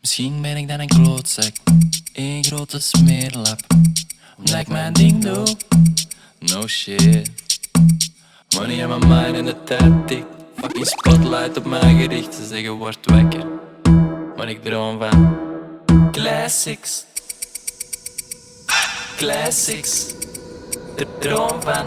Misschien ben ik dan een klootzak, een grote smeerlap, omdat ik mijn ding doe. No shit. Money in my mind en de tijd tikt. Fucking spotlight op mij gericht. Ze zeggen word wakker, maar ik droom van classics. Classics. De droom van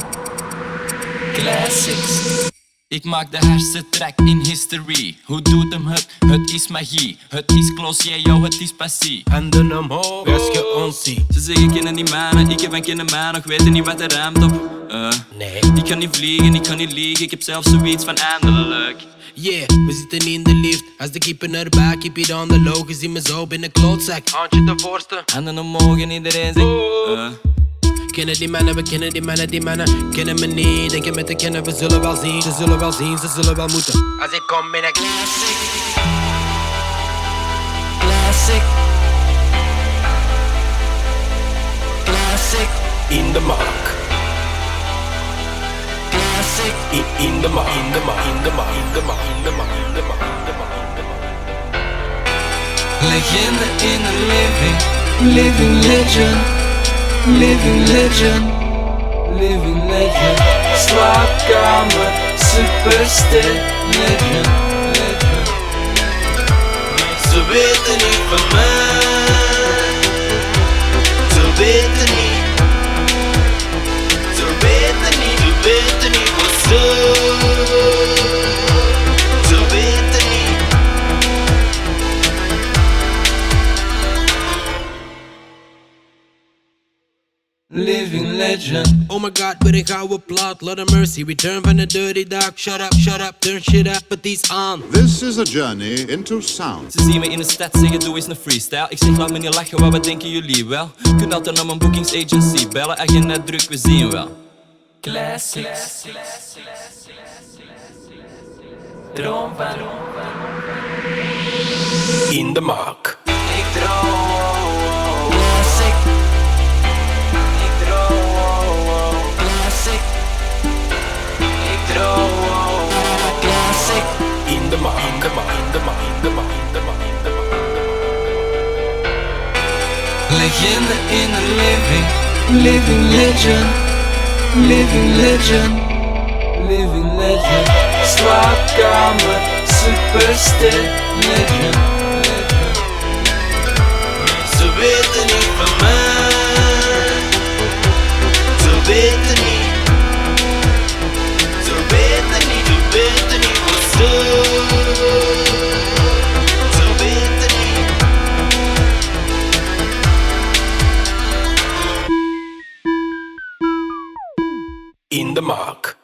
classics. Ik maak de hersentrek in history. Hoe doet hem het? Het is magie. Het is close, yeah yo, het is passie. Handen omhoog als je ons ziet. Ze zeggen kennen die manen, ik heb een kennen mij nog weten niet wat er ruimt op. Nee. Ik kan niet vliegen, ik kan niet liegen, ik heb zelfs zoiets van eindelijk. Yeah, we zitten in de lift. Als de keeper erbij, keep it on the low. Gezien me zo binnen klootzak. Handje de voorste. Handen omhoog en iedereen zegt Kennen die mannen, we kennen die mannen, die mannen kennen me niet. Denken met te kennen, we zullen wel zien. Ze zullen wel zien, ze zullen wel moeten. Als ik kom binnen classic. classic. Classic. In de mark. Classic. In de mark. In de mark. In de mark. In de mark. In de mark. In de mark. In de mark. In de mark. Legende in the living. Living legend. Living legend. Living legend. Slaapkamer. Superster. Legend. Legend. Ze weten niet van mij. Ze weten niet. Ze weten niet. Ze weten niet wat ze. Ze weten niet. Living legend. Oh my god, weer een gouden plaat. Lord of mercy, return van the dirty dog. Shut up, turn shit up, put these on. This is a journey into sound. Ze zien me in de stad zeggen doe eens een freestyle. Ik zeg laat me niet lachen, wat denken jullie wel? Kunt altijd naar mijn boekingsagency bellen. Agenda druk, we zien wel. Classics. Droom van In de mark. ik droom. Classic. Ik droom. Classic. Ik droom. Classic. In de mark. In de mark. In de mark. In de mark. In de mark. In de mark. Legende in the living. Living legend. Living legend. Living legend. Slaapkamer. Superster. Legend. Legend. Ze weten niet van mij. Ze weten niet. Ze weten niet. Ze weten niet wat ze. Ze weten niet. In de mark.